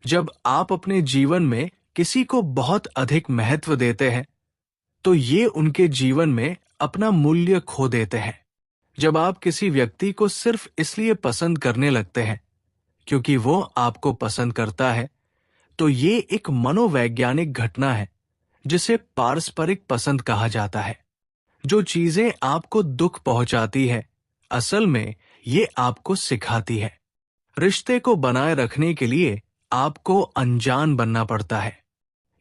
जब आप अपने जीवन में किसी को बहुत अधिक महत्व देते हैं, तो ये उनके जीवन में अपना मूल्य खो देते हैं। जब आप किसी व्यक्ति को सिर्फ इसलिए पसंद करने लगते हैं क्योंकि वो आपको पसंद करता है, तो ये एक मनोवैज्ञानिक घटना है जिसे पारस्परिक पसंद कहा जाता है। जो चीजें आपको दुख पहुंचाती है, असल में ये आपको सिखाती है। रिश्ते को बनाए रखने के लिए आपको अनजान बनना पड़ता है।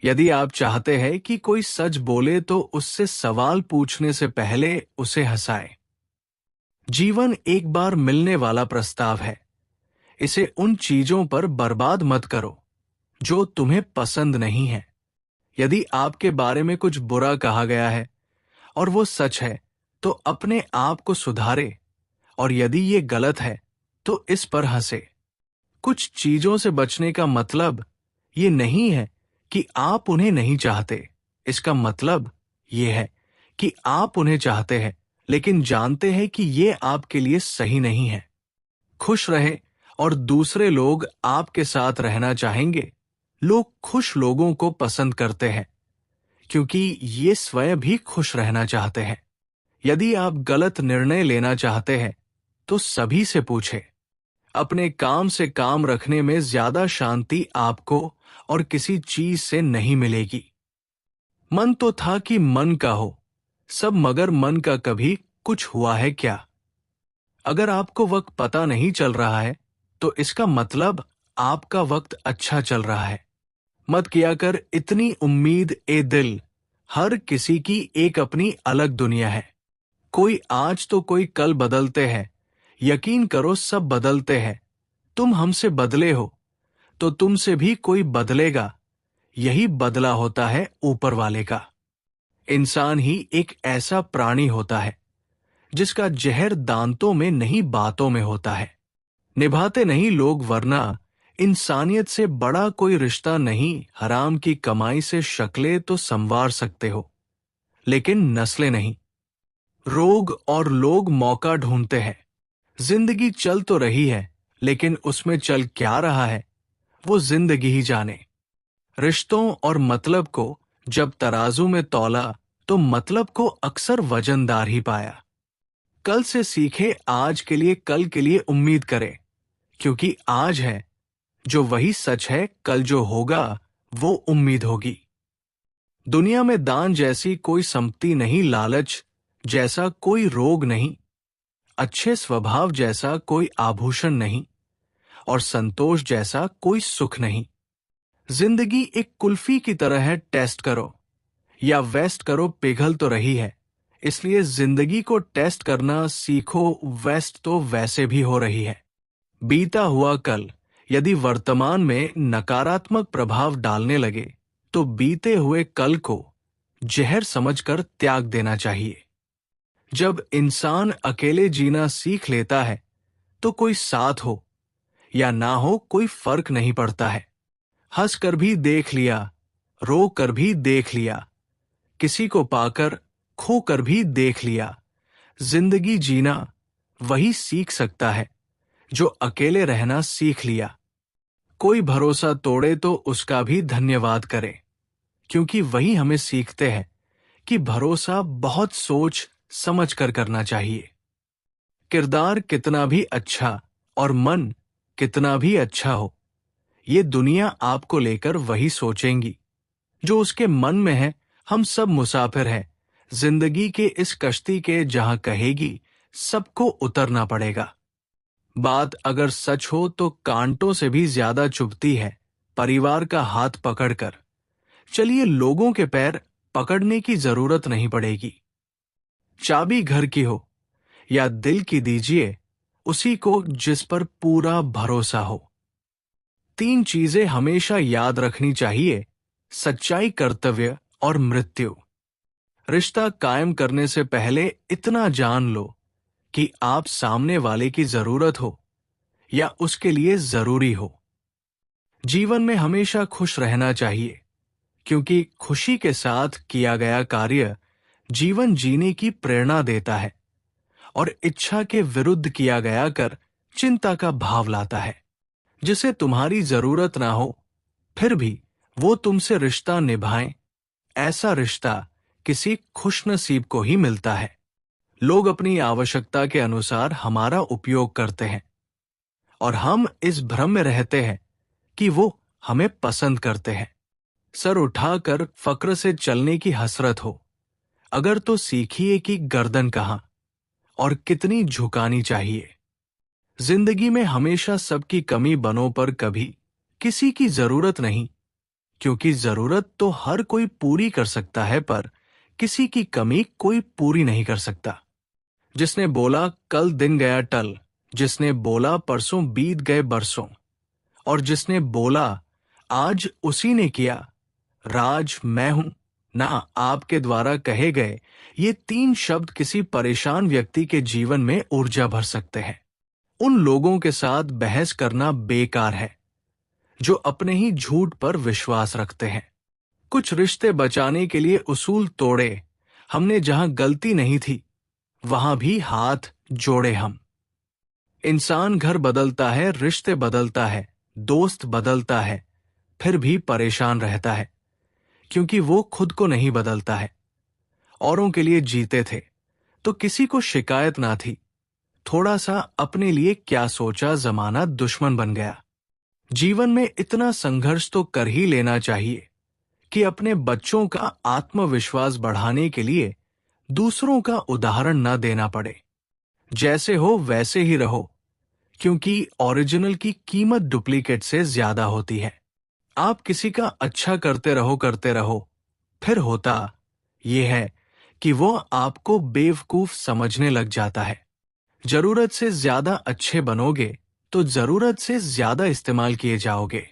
यदि आप चाहते हैं कि कोई सच बोले तो उससे सवाल पूछने से पहले उसे हंसाए। जीवन एक बार मिलने वाला प्रस्ताव है। इसे उन चीजों पर बर्बाद मत करो जो तुम्हें पसंद नहीं है। यदि आपके बारे में कुछ बुरा कहा गया है और वो सच है, तो अपने आप को सुधारे, और यदि ये गलत है तो इस पर हंसे। कुछ चीजों से बचने का मतलब ये नहीं है कि आप उन्हें नहीं चाहते। इसका मतलब ये है कि आप उन्हें चाहते हैं, लेकिन जानते हैं कि ये आपके लिए सही नहीं है। खुश रहें और दूसरे लोग आपके साथ रहना चाहेंगे। लोग खुश लोगों को पसंद करते हैं क्योंकि ये स्वयं भी खुश रहना चाहते हैं। यदि आप गलत निर्णय लेना चाहते हैं तो सभी से पूछें। अपने काम से काम रखने में ज्यादा शांति आपको और किसी चीज से नहीं मिलेगी। मन तो था कि मन का हो सब, मगर मन का कभी कुछ हुआ है क्या? अगर आपको वक्त पता नहीं चल रहा है तो इसका मतलब आपका वक्त अच्छा चल रहा है। मत किया कर इतनी उम्मीद ए दिल, हर किसी की एक अपनी अलग दुनिया है। कोई आज तो कोई कल बदलते हैं। यकीन करो सब बदलते हैं। तुम हमसे बदले हो तो तुमसे भी कोई बदलेगा। यही बदला होता है ऊपर वाले का। इंसान ही एक ऐसा प्राणी होता है जिसका जहर दांतों में नहीं बातों में होता है। निभाते नहीं लोग, वरना इंसानियत से बड़ा कोई रिश्ता नहीं। हराम की कमाई से शक्लें तो संवार सकते हो, लेकिन नस्लें नहीं। रोग और लोग मौका ढूंढते हैं। जिंदगी चल तो रही है, लेकिन उसमें चल क्या रहा है वो जिंदगी ही जाने। रिश्तों और मतलब को जब तराजू में तौला तो मतलब को अक्सर वजनदार ही पाया। कल से सीखे आज के लिए, कल के लिए उम्मीद करें, क्योंकि आज है जो वही सच है, कल जो होगा वो उम्मीद होगी। दुनिया में दान जैसी कोई संपत्ति नहीं, लालच जैसा कोई रोग नहीं, अच्छे स्वभाव जैसा कोई आभूषण नहीं, और संतोष जैसा कोई सुख नहीं। जिंदगी एक कुल्फी की तरह है, टेस्ट करो या वेस्ट करो, पिघल तो रही है। इसलिए जिंदगी को टेस्ट करना सीखो, वेस्ट तो वैसे भी हो रही है। बीता हुआ कल यदि वर्तमान में नकारात्मक प्रभाव डालने लगे तो बीते हुए कल को जहर समझकर त्याग देना चाहिए। जब इंसान अकेले जीना सीख लेता है तो कोई साथ हो या ना हो कोई फर्क नहीं पड़ता है। हंस कर भी देख लिया, रो कर भी देख लिया, किसी को पाकर खो कर भी देख लिया। जिंदगी जीना वही सीख सकता है जो अकेले रहना सीख लिया। कोई भरोसा तोड़े तो उसका भी धन्यवाद करें, क्योंकि वही हमें सीखते हैं कि भरोसा बहुत सोच समझ कर करना चाहिए। किरदार कितना भी अच्छा और मन कितना भी अच्छा हो, ये दुनिया आपको लेकर वही सोचेंगी जो उसके मन में है। हम सब मुसाफिर हैं जिंदगी के इस कश्ती के, जहां कहेगी सबको उतरना पड़ेगा। बात अगर सच हो तो कांटों से भी ज्यादा चुभती है परिवार का हाथ पकड़कर। चलिए, लोगों के पैर पकड़ने की जरूरत नहीं पड़ेगी। चाबी घर की हो या दिल की, दीजिए उसी को जिस पर पूरा भरोसा हो। 3 चीजें हमेशा याद रखनी चाहिए: सच्चाई, कर्तव्य और मृत्यु। रिश्ता कायम करने से पहले इतना जान लो कि आप सामने वाले की जरूरत हो या उसके लिए जरूरी हो। जीवन में हमेशा खुश रहना चाहिए, क्योंकि खुशी के साथ किया गया कार्य जीवन जीने की प्रेरणा देता है, और इच्छा के विरुद्ध किया गया कर चिंता का भाव लाता है। जिसे तुम्हारी जरूरत ना हो फिर भी वो तुमसे रिश्ता निभाएं, ऐसा रिश्ता किसी खुशनसीब को ही मिलता है। लोग अपनी आवश्यकता के अनुसार हमारा उपयोग करते हैं और हम इस भ्रम में रहते हैं कि वो हमें पसंद करते हैं। सर उठाकर फक्र से चलने की हसरत हो, अगर तो सीखिए कि गर्दन कहां और कितनी झुकानी चाहिए। जिंदगी में हमेशा सबकी कमी बनों पर कभी किसी की जरूरत नहीं, क्योंकि जरूरत तो हर कोई पूरी कर सकता है, पर किसी की कमी कोई पूरी नहीं कर सकता। जिसने बोला कल दिन गया टल, जिसने बोला परसों बीत गए बरसों, और जिसने बोला आज उसी ने किया, राज मैं हूं ना आपके द्वारा कहे गए, ये 3 शब्द किसी परेशान व्यक्ति के जीवन में ऊर्जा भर सकते हैं। उन लोगों के साथ बहस करना बेकार है जो अपने ही झूठ पर विश्वास रखते हैं। कुछ रिश्ते बचाने के लिए उसूल तोड़े हमने, जहां गलती नहीं थी वहां भी हाथ जोड़े हम। इंसान घर बदलता है, रिश्ते बदलता है, दोस्त बदलता है, फिर भी परेशान रहता है, क्योंकि वो खुद को नहीं बदलता है। औरों के लिए जीते थे तो किसी को शिकायत ना थी, थोड़ा सा अपने लिए क्या सोचा, जमाना दुश्मन बन गया। जीवन में इतना संघर्ष तो कर ही लेना चाहिए कि अपने बच्चों का आत्मविश्वास बढ़ाने के लिए दूसरों का उदाहरण न देना पड़े। जैसे हो वैसे ही रहो, क्योंकि ओरिजिनल की कीमत डुप्लीकेट से ज्यादा होती है। आप किसी का अच्छा करते रहो, फिर होता यह है कि वो आपको बेवकूफ समझने लग जाता है। जरूरत से ज्यादा अच्छे बनोगे तो जरूरत से ज्यादा इस्तेमाल किए जाओगे।